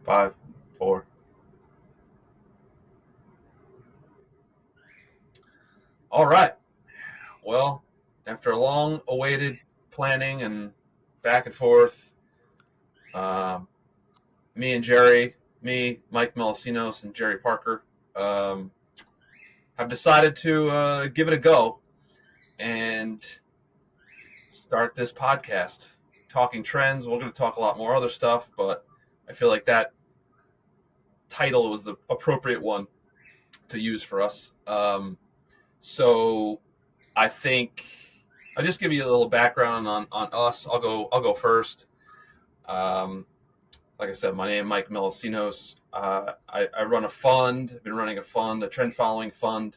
5, 4. All right. Well, after a long awaited planning and back and forth, um, Mike Melissinos and Jerry Parker, um, have decided to give it a go and start this podcast. Talking trends. We're going to talk a lot more other stuff, but I feel like that title was the appropriate one to use for us. So I think I'll just give you a little background on us. I'll go first. Um, like I said, my name is Mike Melissinos. I run a fund. I've been running a fund, a trend following fund,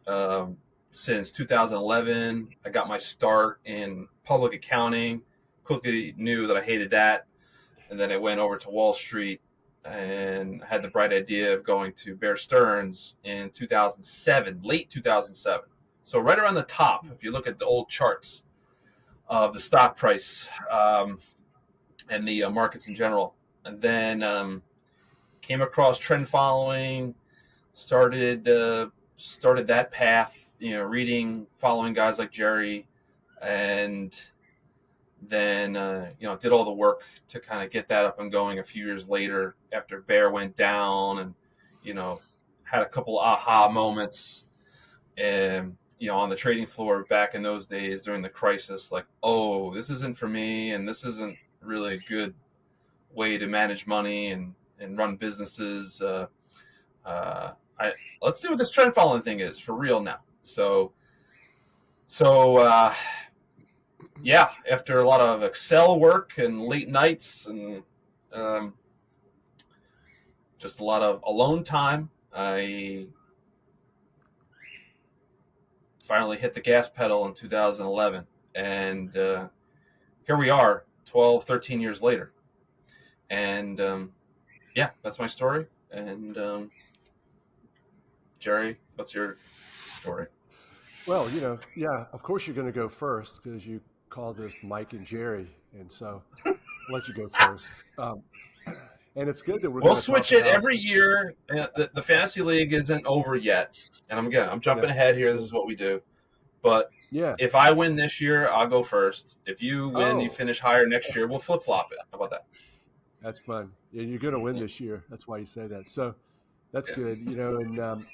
um, since 2011. I got my start in public accounting. Quickly knew that I hated that, and then I went over to Wall Street and had the bright idea of going to Bear Stearns in 2007, late 2007. So right around the top, if you look at the old charts of the stock price, and the markets in general. And then came across trend following, started that path, reading, following guys like Jerry, and then did all the work to kind of get that up and going a few years later after Bear went down, and had a couple aha moments, and on the trading floor back in those days during the crisis, like, oh, this isn't for me, and this isn't really a good way to manage money and run businesses. I Let's see what this trend following thing is for real now. So yeah, after a lot of Excel work and late nights and um, just a lot of alone time, I finally hit the gas pedal in 2011, and here we are 12 13 years later. And yeah, that's my story. And Jerry, what's your story? Well, yeah, of course you're going to go first because you call this Mike and Jerry, and so I'll let you go first. And it's good that we're We'll going to talk switch it about, every year. The fantasy league isn't over yet, and I'm yeah, jumping ahead here. This yeah, is what we do. But yeah. if I win this year, I'll go first. If you win, you Oh, finish higher next year. We'll flip flop it. How about that? that's fun. Yeah, you're going to win this year. That's why you say that. So that's Yeah. good. And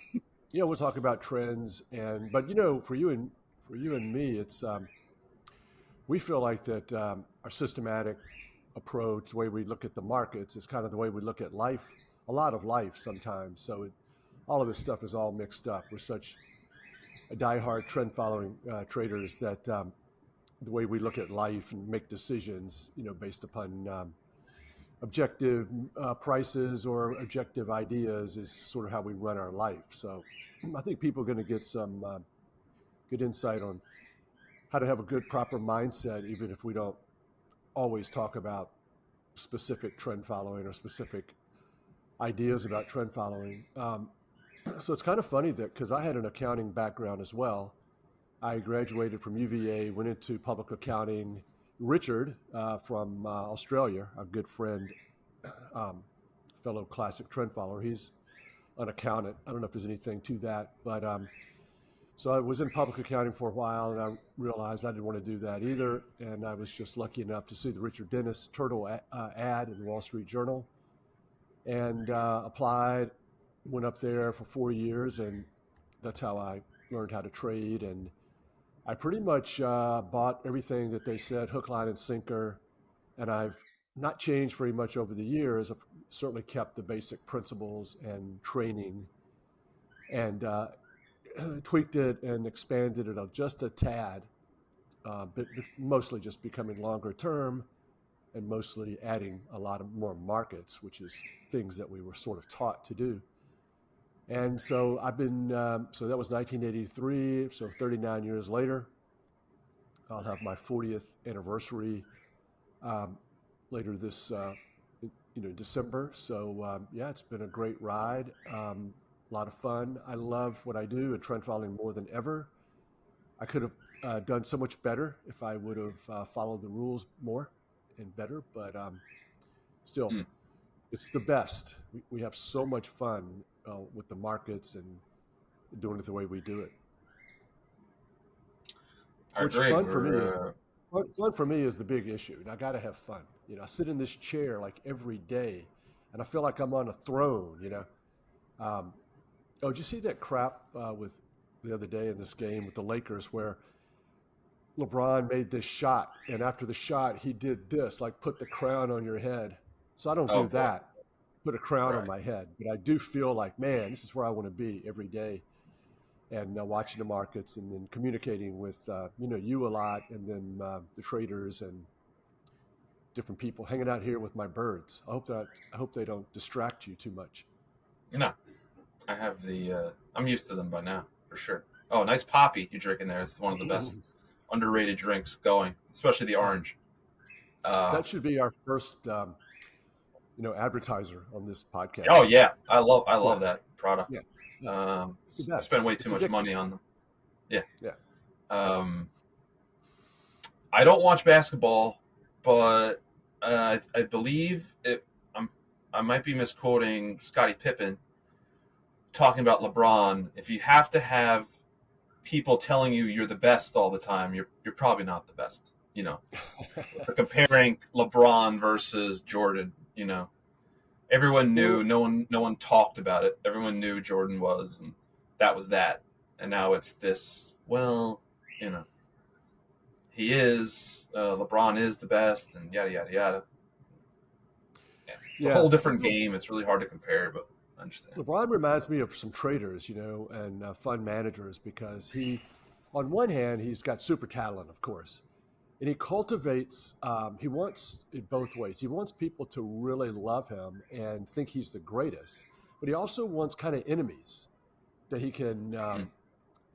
we'll talk about trends, but for you and me, it's we feel like that our systematic approach, the way we look at the markets, is kind of the way we look at life, a lot of life sometimes. So all of this stuff is all mixed up. We're such a diehard trend following traders that the way we look at life and make decisions, based upon objective prices or objective ideas, is sort of how we run our life. So I think people are going to get some good insight on how to have a good, proper mindset, even if we don't always talk about specific trend following or specific ideas about trend following. So it's kind of funny that because I had an accounting background as well. I graduated from UVA, went into public accounting. Richard from Australia, a good friend, um, fellow classic trend follower, he's an accountant. I don't know if there's anything to that, but so I was in public accounting for a while, and I realized I didn't want to do that either. And I was just lucky enough to see the Richard Dennis Turtle ad in the Wall Street Journal, and applied. Went up there for 4 years, and that's how I learned how to trade. And I pretty much bought everything that they said, hook, line, and sinker. And I've not changed very much over the years. I've certainly kept the basic principles and training, and tweaked it and expanded it just a tad, but mostly just becoming longer term and mostly adding a lot of more markets, which is things that we were sort of taught to do. And so so that was 1983. So 39 years later, I'll have my 40th anniversary um, later this, December. So yeah, it's been a great ride. A lot of fun. I love what I do and trend following more than ever. I could have done so much better if I would have followed the rules more and better, but still, Hmm. It's the best. We have so much fun with the markets and doing it the way we do it. I Which agree. fun for me is We're fun for me is the big issue. And I got to have fun. I sit in this chair like every day, and I feel like I'm on a throne. Um, oh, did you see that crap with the other day in this game with the Lakers where LeBron made this shot, and after the shot, he did this, like put the crown on your head. So I don't oh do boy, that, put a crown on right. my head, but I do feel like, man, this is where I want to be every day, and watching the markets and then communicating with you a lot, and then the traders and different people, hanging out here with my birds. I hope they don't distract you too much. No, I have I'm used to them by now for sure. Oh, nice poppy you're drinking there. It's one of the best underrated drinks going, especially the orange. Uh, That should be our first advertiser on this oh podcast. yeah, I Yeah, love that product. yeah, yeah. It's the I best. spend way too It's much addictive. money on them. Yeah. Yeah. Um, I don't watch basketball, but I believe it. I'm I might be misquoting Scottie Pippen talking about LeBron. If you have to have people telling you you're the best all the time, you're probably not the best. For comparing LeBron versus Jordan. Everyone knew. Well, No one talked about it. Everyone knew Jordan was, and that was that. And now it's this. Well, you know, he is. LeBron is the best, and yada yada yada. Yeah, it's a yeah, whole I think different game. It's really hard to compare, but I understand. LeBron reminds me of some traders, and fund managers because on one hand, he's got super talent, of course, and he cultivates. He wants it both ways. He wants people to really love him and think he's the greatest, but he also wants kind of enemies that he can Mm.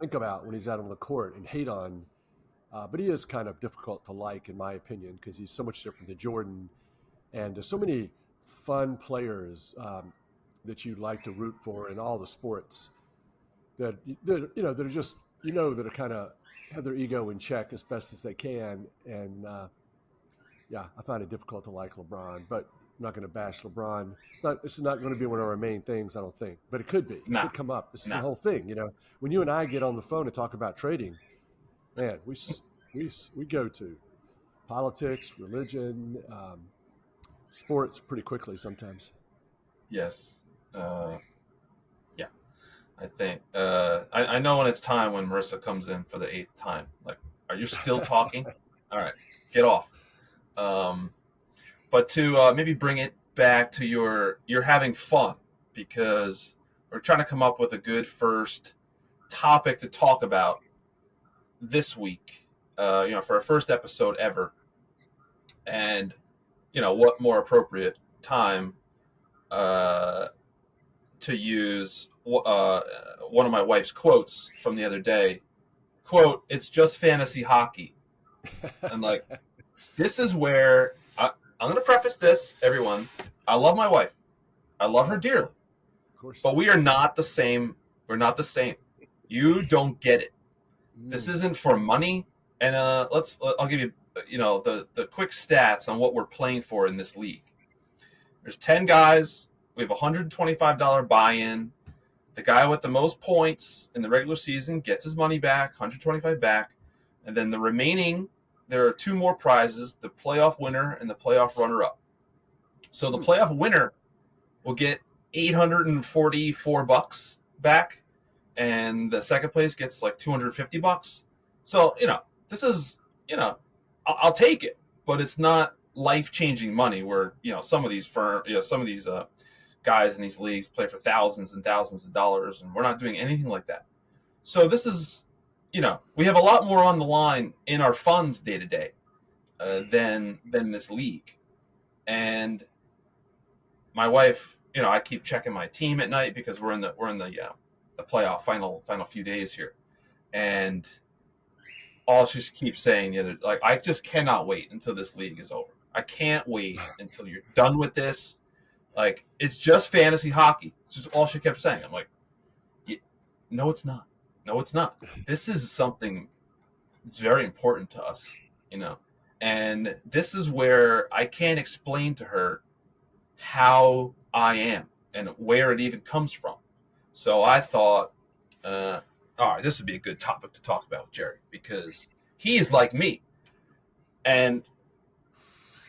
think about when he's out on the court and hate on. But he is kind of difficult to like, in my opinion, because he's so much different than Jordan. And there's so many fun players that you like to root for in all the sports that are just that are kind of have their ego in check as best as they can. And yeah, I find it difficult to like LeBron, but I'm not going to bash LeBron. This is not going to be one of our main things, I don't think, but it could be. It Nah, could come up. This is the nah. whole thing. When you and I get on the phone and talk about trading, man, we go to politics, religion, sports pretty quickly sometimes. Yes. Uh, yeah. I think. I know when it's time when Marissa comes in for the eighth time. Like, are you still talking? All right, get off. Um, but to maybe bring it back to you're having fun because we're trying to come up with a good first topic to talk about this week. For our first episode ever, and what more appropriate time uh, to use one of my wife's quotes from the other day. Quote, "It's just fantasy hockey." And like, this is where I'm going to preface this, everyone. I love my wife. I love her Yeah, dearly, of course. but we are not the same. We're not the same. You don't get it. This Mm. isn't for money. And I'll give you, the quick stats on what we're playing for in this league. There's 10 guys. We have a $125 buy-in. The guy with the most points in the regular season gets his money back, 125 back. And then the remaining, there are two more prizes, the playoff winner and the playoff runner-up. So the Hmm. playoff winner will get $844 back, and the second place gets like $250. So, this is, I'll take it, but it's not life-changing money where, some of these guys in these leagues play for thousands and thousands of dollars, and we're not doing anything like that. So this is, we have a lot more on the line in our funds day to day than this league. And my wife, I keep checking my team at night because we're in the playoff final few days here, and all she keeps saying the other like I just cannot wait until this league is over. I can't wait until you're done with this. Like, it's just fantasy hockey. It's just all she kept saying. I'm like, no, it's not. No, it's not. This is something that's very important to us, you know. And this is where I can't explain to her how I am and where it even comes from. So I thought, uh, all right, this would be a good topic to talk about with Jerry because he's like me. And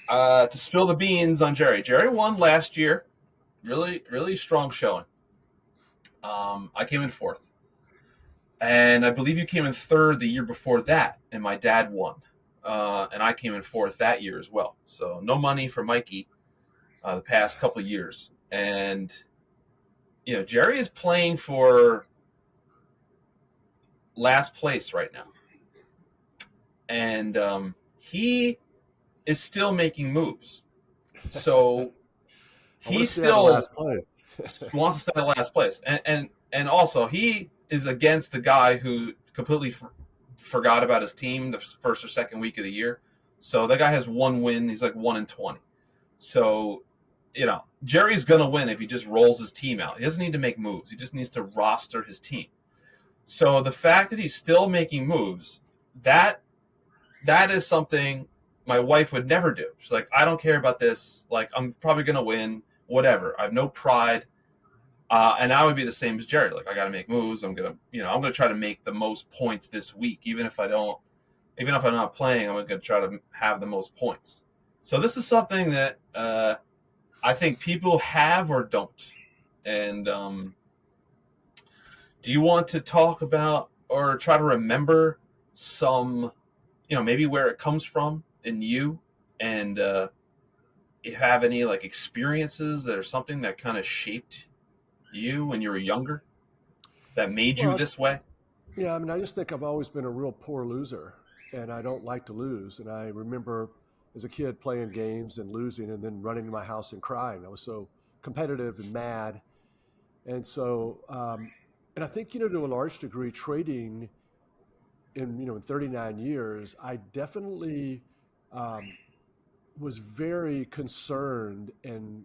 to spill the beans on Jerry, Jerry won last year. Really, really strong showing. I came in fourth. And I believe you came in third the year before that, and my dad won. And I came in fourth that year as well. So no money for Mikey the past couple of years. And, Jerry is playing for last place right now. And he is still making moves. So I want to he stay out of still last place. wants to stay in last place. And also, he is against the guy who completely forgot about his team the first or second week of the year. So that guy has one win. He's like 1-20. So, Jerry's going to win if he just rolls his team out. He doesn't need to make moves. He just needs to roster his team. So the fact that he's still making moves, that is something my wife would never do. She's like, I don't care about this. Like, I'm probably going to win, whatever. I have no pride. And I would be the same as Jerry. Like, I got to make moves. I'm gonna try to make the most points this week, even if I'm not playing. I'm gonna try to have the most points. So this is something that I think people have or don't. And do you want to talk about or try to remember some, maybe where it comes from in you, and you have any like experiences that are something that kind of shaped you when you were younger that made you Well, this way? yeah, I mean, I just think I've always been a real poor loser, and I don't like to lose. And I remember as a kid playing games and losing, and then running to my house and crying. I was so competitive and mad, and and I think to a large degree, trading in 39 years, I definitely um, was very concerned, and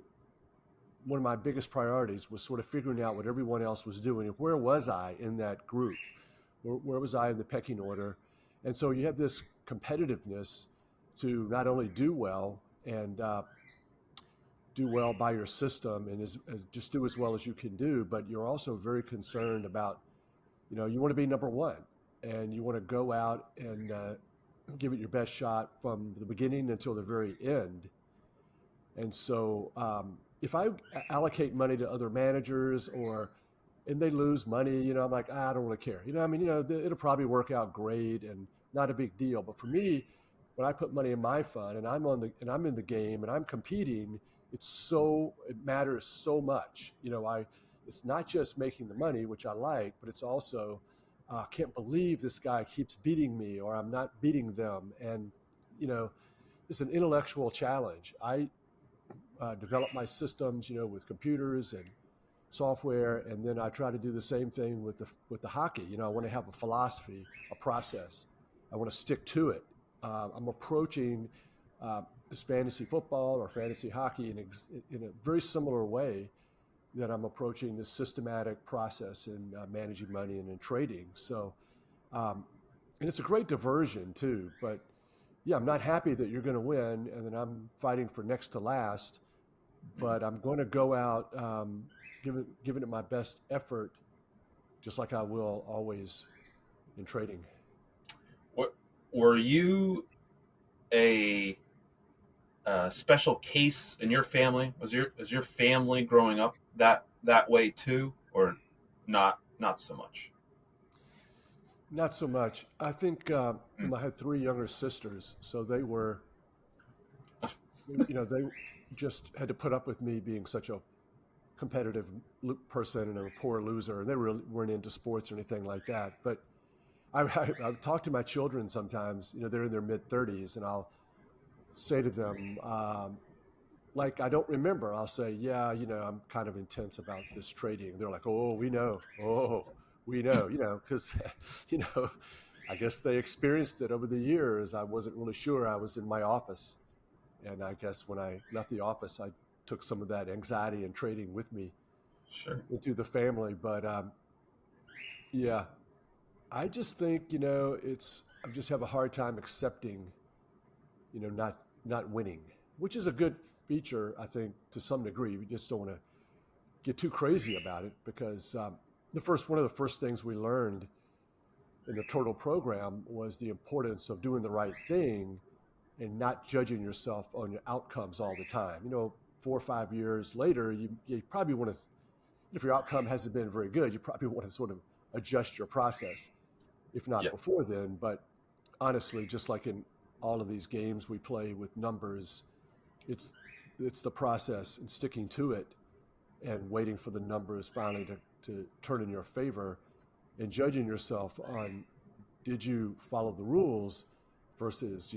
one of my biggest priorities was sort of figuring out what everyone else was doing and where was I in that group, where was I in the pecking order. And so you have this competitiveness to not only do well and do well by your system and just do as well as you can do, but you're also very concerned about, you want to be number one, and you want to go out and give it your best shot from the beginning until the very end. And so if I allocate money to other managers and they lose money, I'm like, I don't really care. I mean, it'll probably work out great and not a big deal. But for me, when I put money in my fund and I'm in the game and I'm competing, it matters so much. It's not just making the money, which I like, but it's also I can't believe this guy keeps beating me or I'm not beating them. And you know, it's an intellectual challenge. I develop my systems, with computers and software, and then I try to do the same thing with the hockey. I want to have a philosophy, a process. I want to stick to it. I'm approaching this fantasy football or fantasy hockey in a very similar way that I'm approaching this systematic process in managing money and in trading. So, um, and it's a great diversion too. But yeah, I'm not happy that you're going to win, and then I'm fighting for next to last, but I'm going to go out giving it my best effort, just like I will always in trading. What were you a, special case in your family? Was your family growing up that way too, or not so much? Not so much. I think Mm. I had three younger sisters, so they just had to put up with me being such a competitive person and a poor loser. And they really weren't into sports or anything like that. But I talk to my children sometimes. They're in their mid 30s, and I'll say to them, like, I don't remember. I'll say, yeah, I'm kind of intense about this trading. They're like, oh, we know. Oh, we know, because, you know, I guess they experienced it over the years. I wasn't really sure. I was in my office. And I guess when I left the office, I took some of that anxiety and trading with me Sure. into the family. But yeah, I just think, I just have a hard time accepting, not winning. which is a good feature, I think, to some degree. We just don't want to get too crazy about it because one of the first things we learned in the Turtle program was the importance of doing the right thing and not judging yourself on your outcomes all the time. 4 or 5 years later, you probably want to, if your outcome hasn't been very good, you probably want to sort of adjust your process, if not Yeah. before then. But honestly, just like in all of these games we play with numbers, it's it's the process and sticking to it and waiting for the numbers finally to turn in your favor and judging yourself on did you follow the rules versus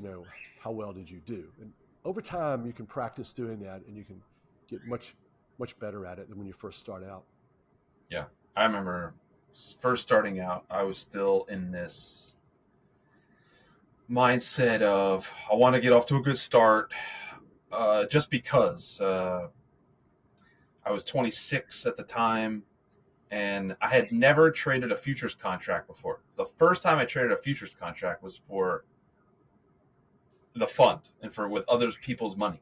how well did you do. And over time you can practice doing that and you can get much better at it than when you first start out. Yeah. I remember first starting out, I was still in this mindset of I want to get off to a good start, just because I was 26 at the time, and I had never traded a futures contract before. The first time I traded a futures contract was for the fund and for with others people's money.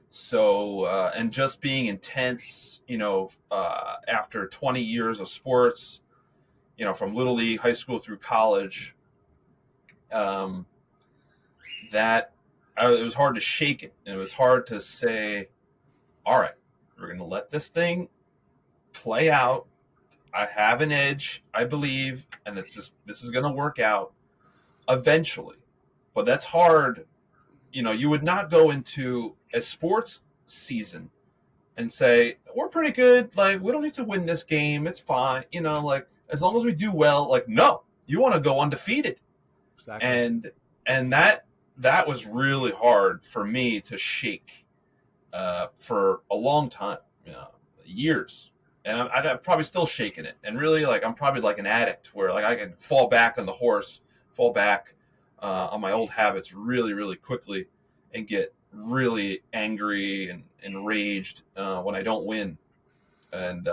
So and just being intense, after 20 years of sports, from little league, high school through college, um, that it was hard to shake it, and it was hard to say, all right, we're going to let this thing play out. I have an edge, I believe, and this is going to work out eventually. But that's hard. You would not go into a sports season and say, we're pretty good. Like, we don't need to win this game. It's fine. Like, as long as we do well, like, no, you want to go undefeated. Exactly. And that was really hard for me to shake for a long time, years. And I'm probably still shaking it. And really, like, I'm probably like an addict where, like, I can fall back on the horse, fall back on my old habits really, really quickly and get really angry and enraged when I don't win. And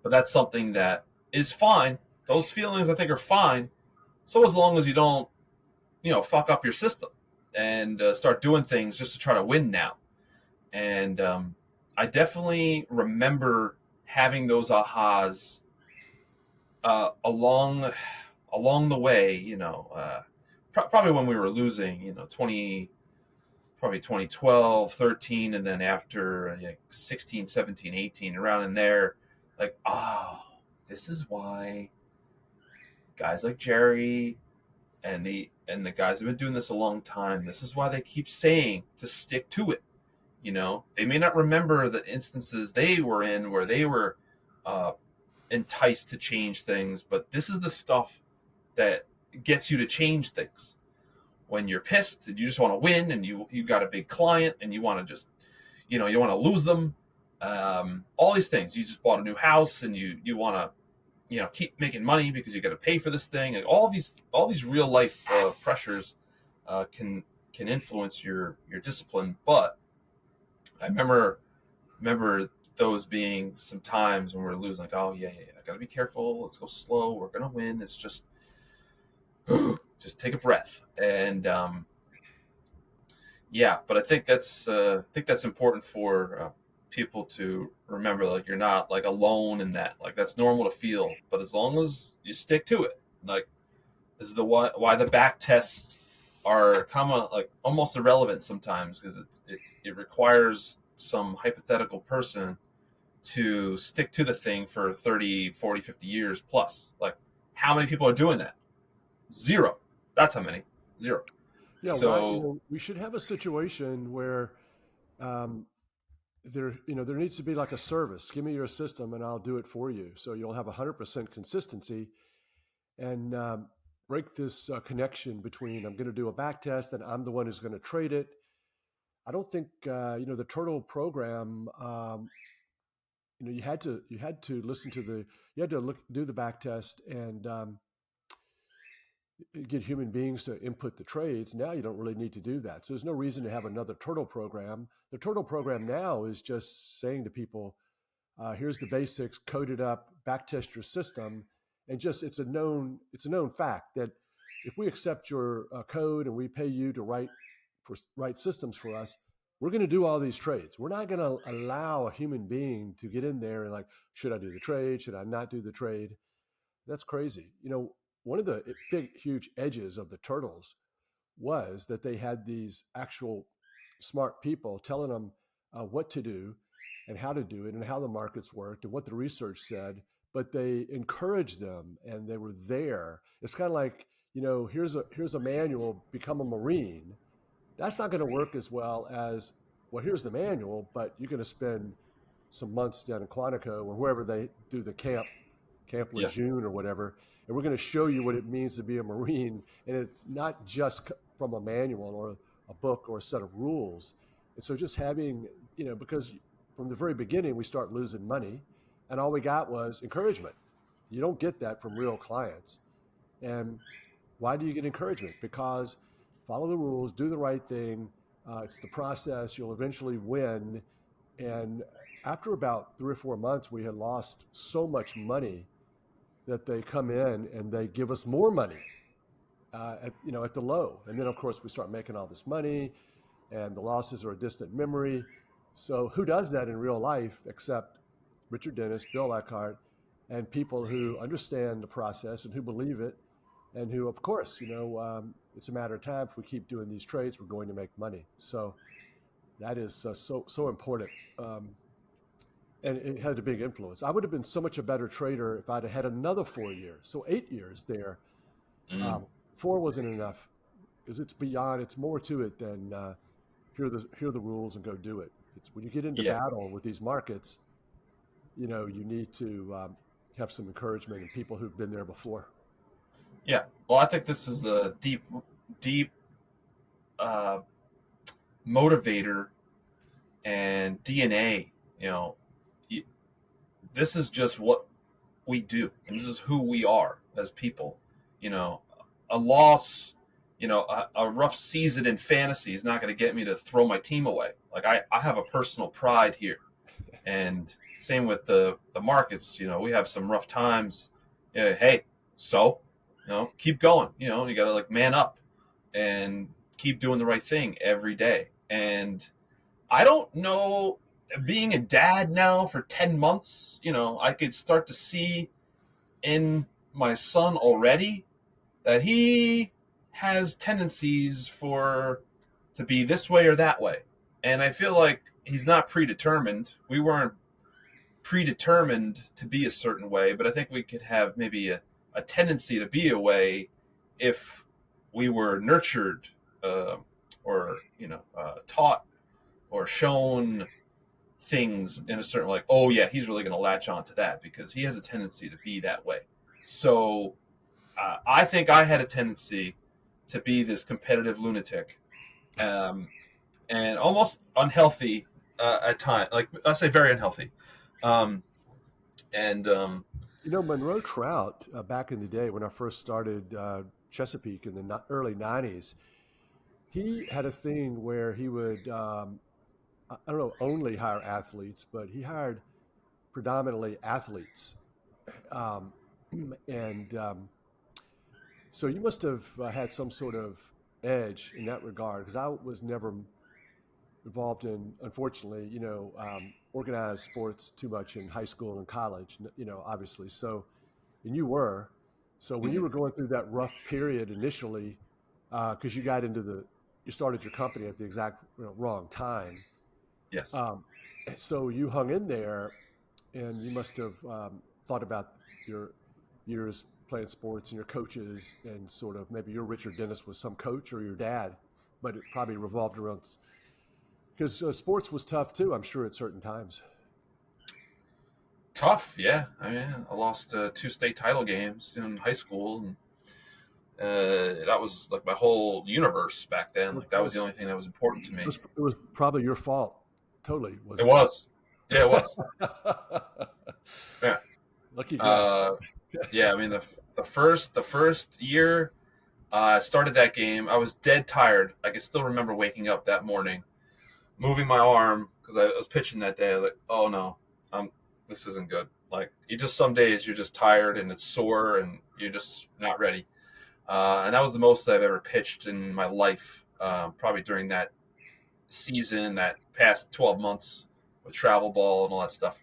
but that's something that is fine. Those feelings, I think, are fine. So as long as you don't, fuck up your system and start doing things just to try to win now. And I definitely remember having those ahas along the way. Probably when we were losing. 2012, 13, and then after 16, 17, 18, around in there, like, oh, this is why guys like Jerry and the guys have been doing this a long time. This is why they keep saying to stick to it. They may not remember the instances they were in where they were uh, enticed to change things, but this is the stuff that gets you to change things. When you're pissed and you just want to win, and you got a big client and you want to just, you want to lose them. All these things. You just bought a new house and you want to, keep making money because you got to pay for this thing. And all these real life pressures can influence your discipline. But I remember those being some times when we're losing, like, oh, yeah, I gotta be careful, let's go slow, we're gonna win, it's just take a breath. And yeah, but I think that's important for people to remember. Like, you're not like alone in that. Like, that's normal to feel, but as long as you stick to it, like, this is the why the back tests are like almost irrelevant sometimes, because it requires some hypothetical person to stick to the thing for 30, 40, 50 years plus. Like, how many people are doing that? Zero. That's how many. Zero. Yeah, why So we should have a situation where um, there needs to be like a service. Give me your system and I'll do it for you. So you'll have 100% consistency and break this connection between I'm going to do a back test and I'm the one who's going to trade it. I don't think the Turtle program. You had to listen to you had to do the back test and get human beings to input the trades. Now you don't really need to do that. So there's no reason to have another Turtle program. The Turtle program now is just saying to people, here's the basics, code it up, back test your system, and just it's a known fact that if we accept your code and we pay you to write for right systems for us, we're going to do all these trades. We're not going to allow a human being to get in there and like, should I do the trade? Should I not do the trade? That's crazy. One of the big, huge edges of the turtles was that they had these actual smart people telling them what to do and how to do it and how the markets worked and what the research said. But they encouraged them and they were there. It's kind of like, here's a manual, become a Marine. That's not going to work as well as, well, here's the manual, but you're going to spend some months down in Quantico or wherever they do the Camp Yeah. Lejeune or whatever, and we're going to show you what it means to be a Marine. And it's not just from a manual or a book or a set of rules. And so just having, because from the very beginning, we start losing money and all we got was encouragement. You don't get that from real clients. And why do you get encouragement? Because follow the rules, do the right thing. It's the process. You'll eventually win. And after about 3 or 4 months, we had lost so much money that they come in and they give us more money at the low. And then, of course, we start making all this money and the losses are a distant memory. So who does that in real life except Richard Dennis, Bill Eckhardt, and people who understand the process and who believe it and who, of course, it's a matter of time. If we keep doing these trades, we're going to make money. So that is so important. And it had a big influence. I would have been so much a better trader if I'd have had another 4 years. So 8 years there. Mm. 4 wasn't enough because it's more to it than hear the rules and go do it. It's when you get into Yeah. battle with these markets, you need to have some encouragement and people who've been there before. Yeah. Well, I think this is a deep uh, motivator and DNA. This is just what we do, and this is who we are as people. You know, a loss, a rough season in fantasy is not going to get me to throw my team away. Like I have a personal pride here, and same with the markets. We have some rough times. Yeah, hey, so keep going. You got to like man up and keep doing the right thing every day. And I don't know, being a dad now for 10 months, I could start to see in my son already that he has tendencies to be this way or that way. And I feel like he's not predetermined. We weren't predetermined to be a certain way, but I think we could have maybe a tendency to be a way if we were nurtured or taught or shown things in a certain, like, oh yeah, he's really going to latch on to that because he has a tendency to be that way. So I think I had a tendency to be this competitive lunatic, and almost unhealthy at times. Like I say, very unhealthy. Um, and Monroe Trout, back in the day when I first started Chesapeake in the early 90s, he had a thing where he would, I don't know, only hire athletes, but he hired predominantly athletes. Um, and So you must have had some sort of edge in that regard because I was never involved in, unfortunately, organized sports too much in high school and college, obviously. So, and you were. So when you mhm, were going through that rough period initially, because you started your company at the exact wrong time. yes, Um, so you hung in there and you must have thought about your years playing sports and your coaches and sort of maybe your Richard Dennis was some coach or your dad, but it probably revolved around because sports was tough too, I'm sure, at certain times. tough. Yeah, I mean, I lost 2 state title games in high school, and that was like my whole universe back then. Like that was the only thing that was important to me. It was probably your fault, totally, It wasn't was, yeah, it was. it? Yeah. Lucky guess. Uh, yeah, I mean the first year I started that game, I was dead tired. I can still remember waking up that morning, moving my arm because I was pitching that day. I was like, oh no, this isn't good. Like some days you're just tired and it's sore and you're just not ready. And that was the most I've ever pitched in my life. probably during that season, that past 12 months with travel ball and all that stuff.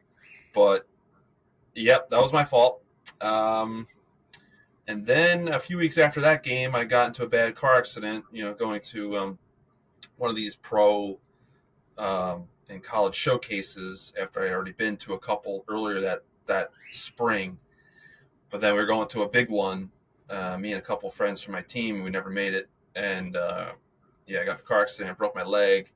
But yep, that was my fault. Um, and then a few weeks after that game, I got into a bad car accident. Going to one of these pro and college showcases after I had already been to a couple earlier that spring. But then we were going to a big one. Me and a couple friends from my team, we never made it, and yeah, I got in a car accident. I broke my leg,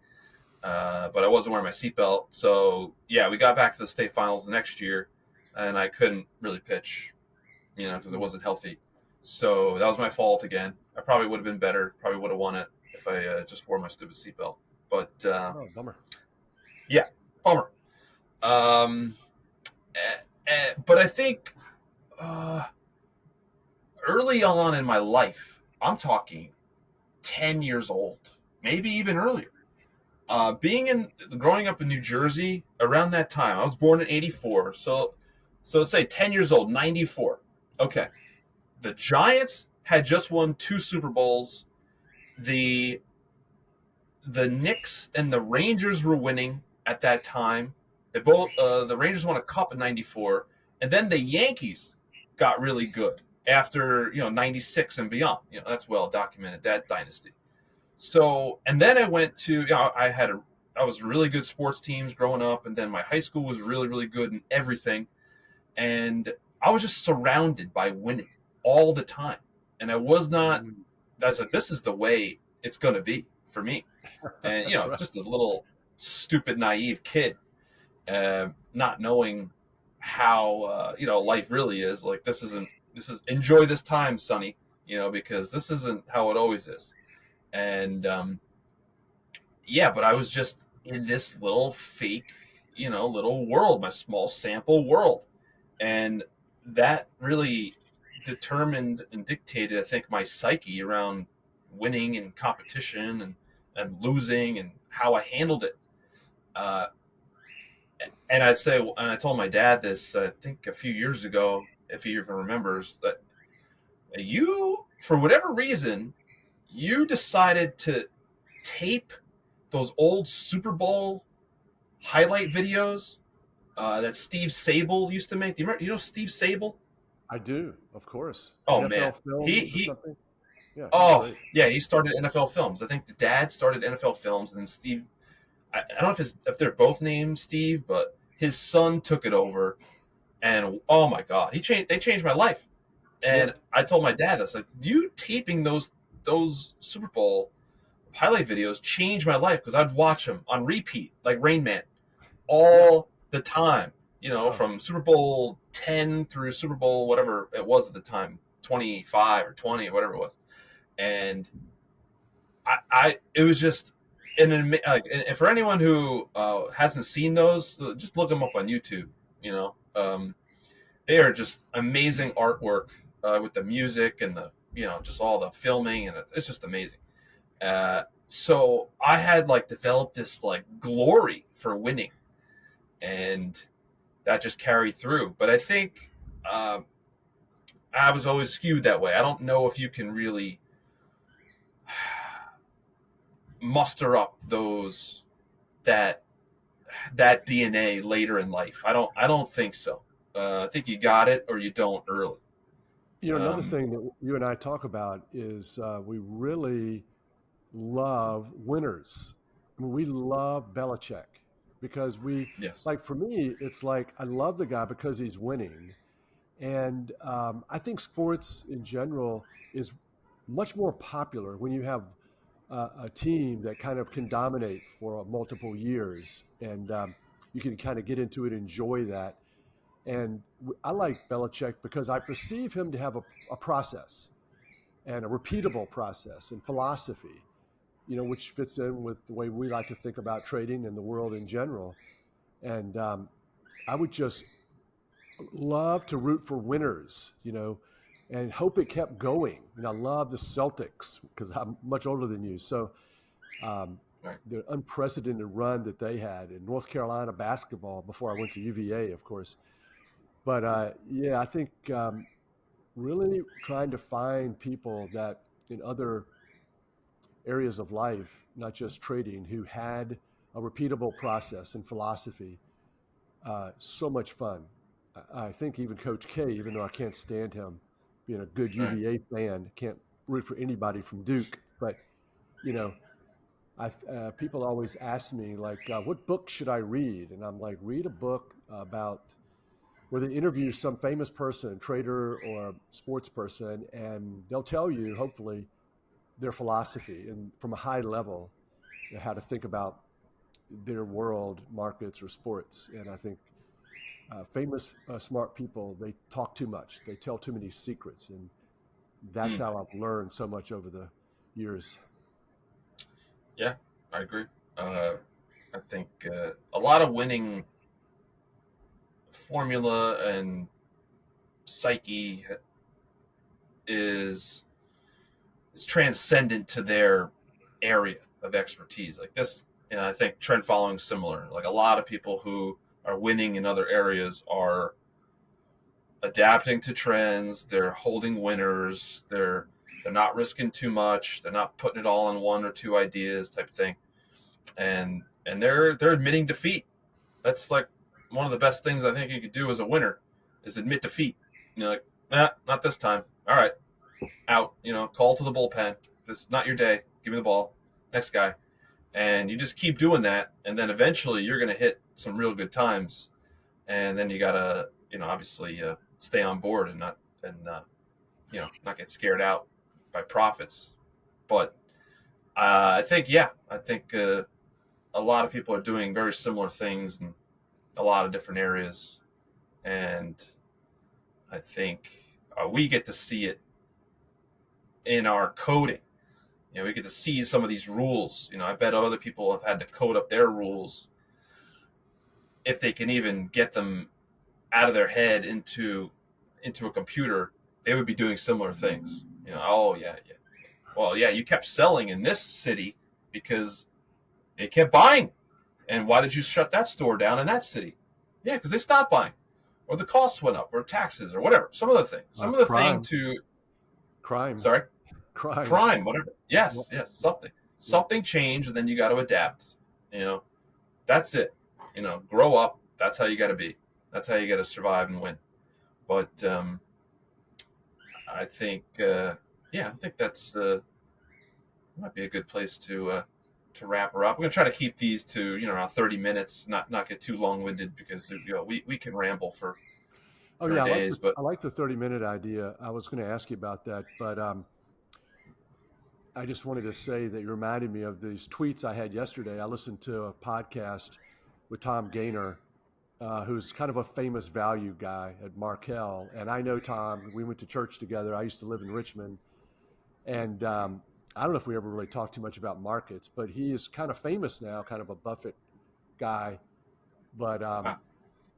but I wasn't wearing my seatbelt. So yeah, we got back to the state finals the next year, and I couldn't really pitch, because it wasn't healthy. So that was my fault again. I probably would have been better. Probably would have won it if I just wore my stupid seatbelt. But Oh, bummer. yeah, bummer. Um, but I think uh, early on in my life, I'm talking 10 years old, maybe even earlier. Growing up in New Jersey around that time, I was born in '84, so let's say 10 years old, '94. Okay, the Giants had just won two Super Bowls. The the Knicks and the Rangers were winning at that time. The Rangers won a cup in '94, and then the Yankees got really good after '96 and beyond. That's well documented, that dynasty. So, and then I went to I was really good sports teams growing up, and then my high school was really really good in everything, and I was just surrounded by winning all the time, and I was not. Mm. I said, this is the way it's going to be for me, and That's right. just a little stupid naive kid, not knowing how life really is. Like, this is enjoy this time, Sonny, because this isn't how it always is. And yeah, but I was just in this little fake, little world, my small sample world. And that really determined and dictated, I think, my psyche around winning and competition and losing and how I handled it. Uh, and I told my dad this, I think a few years ago, if he even remembers, that for whatever reason, you decided to tape those old Super Bowl highlight videos that Steve Sabol used to make. Do you remember? Steve Sabol? I do, of course. Oh man, NFL he Films or he. something. Yeah, he's Oh great. yeah, he started NFL Films. I think the dad started NFL Films, and then Steve. I don't know if they're both named Steve, but his son took it over, and oh my god, they changed my life. Yeah, And I told my dad, I was like, you taping those Super Bowl highlight videos changed my life because I'd watch them on repeat, like Rain Man, yeah. all the time. Oh, From Super Bowl 10 through Super Bowl whatever it was at the time, 25 or 20 or whatever it was, and it was just like, and for anyone who hasn't seen those, just look them up on YouTube. You know, they are just amazing artwork with the music and the just all the filming, and it's just amazing. So I had like developed this like glory for winning, and that just carried through. But I think um, I was always skewed that way. I don't know if you can really muster up that that DNA later in life. I don't think so. I think you got it or you don't early. another Um, thing that you and I talk about is we really love winners. I mean, we love Belichick because yes. like for me, it's like I love the guy because he's winning. And I think sports in general is much more popular when you have a team that kind of can dominate for multiple years. And you can kind of get into it, enjoy that. And I like Belichick because I perceive him to have a process and a repeatable process and philosophy, which fits in with the way we like to think about trading and the world in general. And I would just love to root for winners, and hope it kept going. And I love the Celtics because I'm much older than you. So um, Right. the unprecedented run that they had in North Carolina basketball before I went to UVA, of course. But yeah, I think really trying to find people that in other areas of life, not just trading, who had a repeatable process and philosophy. So much fun. I think even Coach K, even though I can't stand him, being a good Right. UVA fan, can't root for anybody from Duke. But you know, people always ask me like, what book should I read? And I'm like, read a book about where they interview some famous person, trader or sports person, and they'll tell you, hopefully, their philosophy and from a high level, how to think about their world, markets, or sports. And I think famous, smart people, they talk too much. They tell too many secrets. And that's Mm. how I've learned so much over the years. Yeah, I agree. I think a lot of winning formula and psyche is is transcendent to their area of expertise. Like this, I think trend following is similar. Like a lot of people who are winning in other areas are adapting to trends. They're holding winners. They're not risking too much. They're not putting it all on one or two ideas type of thing. And they're admitting defeat. That's like one of the best things I think you could do as a winner is admit defeat. Like, not this time. All right, out. Call to the bullpen. This is not your day. Give me the ball. Next guy. And you just keep doing that, and then eventually you're going to hit some real good times. And then you gotta, obviously stay on board and not get scared out by profits. But I think a lot of people are doing very similar things in a lot of different areas, and I think we get to see it in our coding. We get to see some of these rules. I bet other people have had to code up their rules if they can even get them out of their head into a computer. They would be doing similar things. Oh yeah, yeah. Well, yeah, you kept selling in this city because they kept buying. And why did you shut that store down in that city? Yeah, because they stopped buying, or the costs went up, or taxes, or whatever. Some other thing. Some other thing Crime, to crime, sorry, crime. crime, whatever. Well, Yes, yes, something. yeah. Something changed, and then you got to adapt. That's it. Grow up. That's how you got to be. That's how you got to survive and win. But I think, I think that's might be a good place to wrap her up. We're gonna try to keep these to around 30 minutes, not get too long winded because we can ramble Oh for yeah, days. But I like the 30-minute idea. I was going to ask you about that, but I just wanted to say that you reminded me of these tweets I had yesterday. I listened to a podcast with Tom Gaynor, who's kind of a famous value guy at Markel. And I know Tom. We went to church together. I used to live in Richmond, and I don't know if we ever really talked too much about markets, but he is kind of famous now, kind of a Buffett guy. But uh,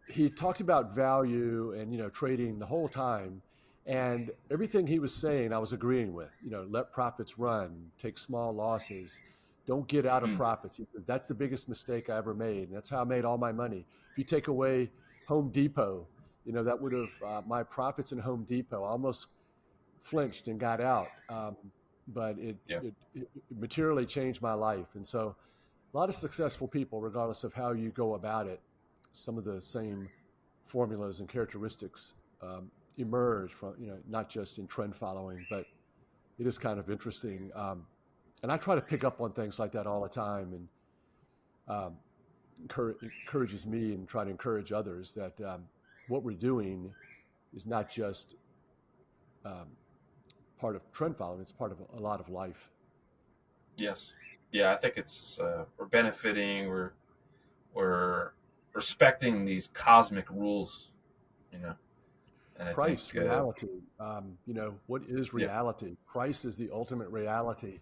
he talked about value and trading the whole time, and everything he was saying I was agreeing with. Let profits run, take small losses, don't get out of mm, profits. He says that's the biggest mistake I ever made, and that's how I made all my money. If you take away Home Depot, that would have my profits in Home Depot. I almost flinched and got out, but yeah, it materially changed my life. And so a lot of successful people, regardless of how you go about it, some of the same formulas and characteristics emerge from, not just in trend following, but it is kind of interesting. And I try to pick up on things like that all the time, and um, encourages me and try to encourage others that what we're doing is not just um, part of trend following, it's part of a lot of life. yes, yeah. I think it's we're benefiting. We're respecting these cosmic rules. You know, and I think Price, reality. What is yeah, reality? Price is the ultimate reality,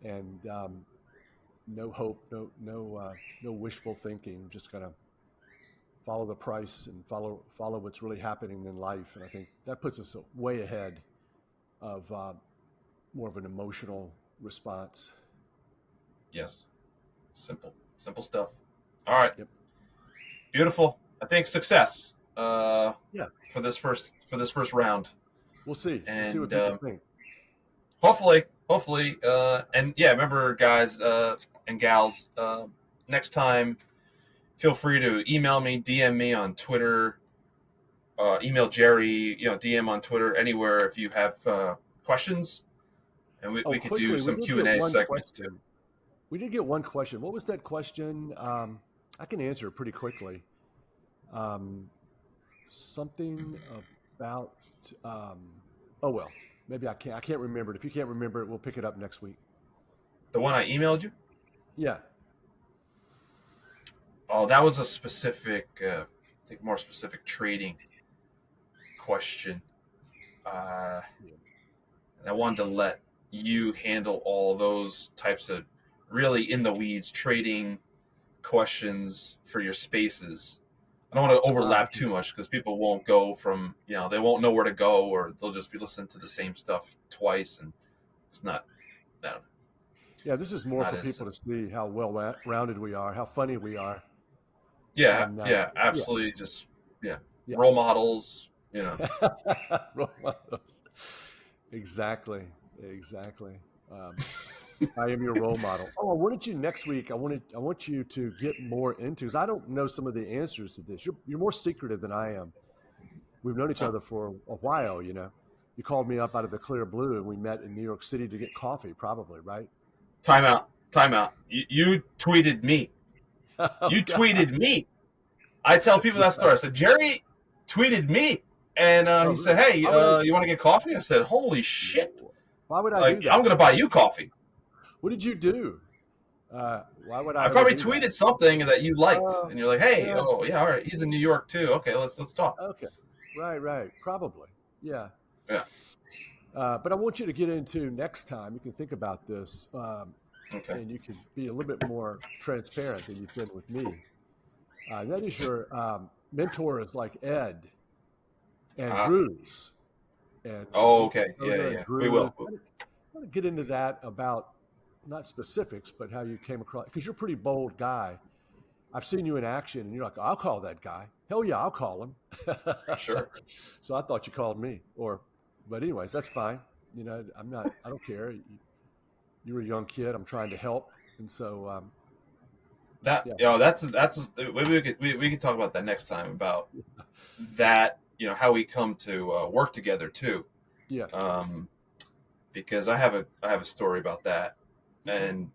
and no hope, no wishful thinking. Just kind of follow the price and follow what's really happening in life. And I think that puts us way ahead of more of an emotional response. yes, simple stuff. All right, Yep. beautiful. I think success Yeah. for this first round, We'll see. We'll see what and people think. hopefully hopefully, and yeah, remember, guys and gals, next time, feel free to email me, DM me on Twitter, email Jerry, DM on Twitter, anywhere if you have questions, and Oh, we could do quickly, we some did get Q&A one segments too. question. We did get one question. What was that question? I can answer it pretty quickly. Um, something about. Um, oh well, maybe I can't. I can't remember it. If you can't remember it, we'll pick it up next week. The one I emailed you? Yeah. Oh, that was a specific, I think more specific trading question. Yeah. And I wanted to let you handle all those types of really in the weeds trading questions for your spaces. I don't want to overlap Okay. too much because people won't go from, they won't know where to go, or they'll just be listening to the same stuff twice, and it's not, no, Yeah, this is more not for as, people to see how rounded we are, how funny we are, yeah, and yeah, yeah, absolutely, just, yeah, yeah. role models. Role models. Exactly, exactly. Um, I am your role model. Oh, I wanted you next week. I want you to get more into because I don't know some of the answers to this. You're more secretive than I am. We've known each Oh, other for a while. You called me up out of the clear blue, and we met in New York City to get coffee. Probably right. time out. You tweeted me. Oh You God. tweeted me. I tell people that story. I said, Jerry tweeted me. And Oh he said, really? hey, Why would I? you want to get coffee? I said, holy shit. Why would I do Like, I'm that? going to buy you coffee. What did you do? Why would I I ever probably do that? tweeted something that you liked. Uh, And you're like, hey, yeah. oh, yeah, all right. He's in New York too. Okay, let's talk. Okay. Right. Right. Probably. Yeah. Yeah. But I want you to get into next time. You can think about this, Okay. and you can be a little bit more transparent than you've been with me. That is your mentor is like Ed and Uh, Drew's, and oh, we okay. Yeah, Dakota and yeah. We Drew. will. I want to get into that about not specifics, but how you came across because you're a pretty bold guy. I've seen you in action, and you're like, I'll call that guy. Hell yeah, I'll call him. Sure. So I thought you called me, but anyways, that's fine. I'm not. I don't care. You were a young kid. I'm trying to help, and so That, yeah, that's, maybe we could talk about that next time about that, how we come to work together too. yeah. Um, because I have a story about that, Okay, and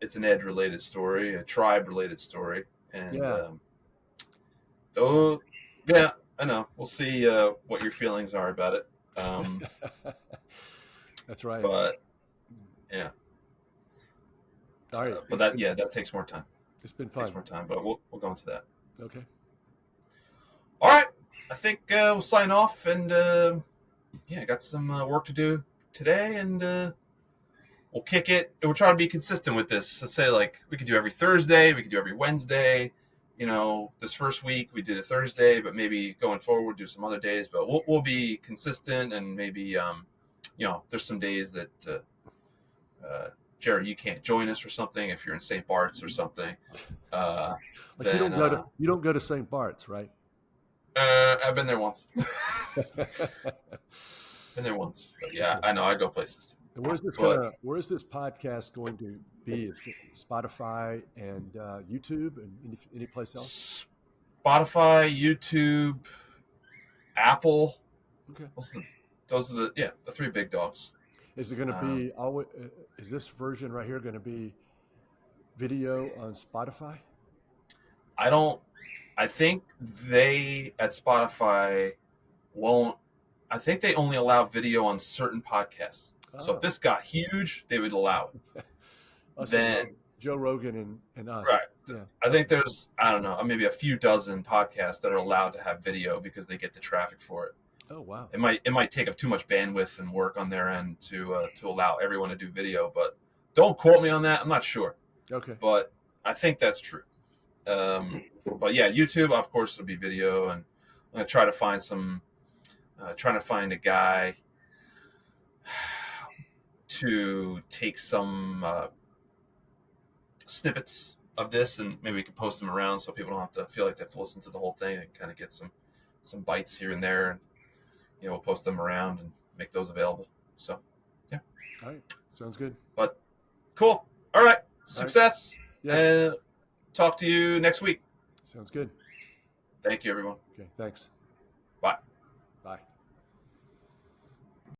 it's an Ed related story, a tribe related story, and yeah. though, yeah, I know. We'll see what your feelings are about it. Um, That's right. but yeah, All right, but that, yeah, that takes more time. it's been Takes fun. more time, but we'll go into that. Okay, All right, I think we'll sign off, and yeah, I got some work to do today, and we'll kick it. And we'll try to be consistent with this. Let's say, like, we could do every Thursday, we could do every Wednesday. This first week we did a Thursday, but maybe going forward we'll do some other days. But we'll be consistent, and maybe there's some days that uh, Jerry, you can't join us or something if you're in St. Bart's or something. Uh, like you then don't go to you don't go to St. Bart's, right? I've been there once. Been there once, but yeah, Okay. I know I go places too. And But where is this podcast going to be? Is Spotify and YouTube and any place else? Spotify, YouTube, Apple. Okay. Those are the three big dogs. Is it going to Um, be always? Is this version right here going to be video on Spotify? I don't. I think they at Spotify won't. I think they only allow video on certain podcasts. So if Oh, this got huge, they would allow it. us and Then Joe Rogan and us. right. Yeah. I think there's, I don't know, maybe a few dozen podcasts that are allowed to have video because they get the traffic for it. Oh wow. It might take up too much bandwidth and work on their end to allow everyone to do video, but don't quote me on that. I'm not sure, Okay. but I think that's true. But yeah, YouTube, of course, will be video, and I'm gonna try to find trying to find a guy to take some snippets of this, and maybe we can post them around so people don't have to feel like they have to listen to the whole thing, and kind of get some bites here and there, and we'll post them around and make those available. So yeah. All right. Sounds good. But cool. All right. All right. Success. Yes. And talk to you next week. Sounds good. Thank you, everyone. Okay. Thanks. Bye.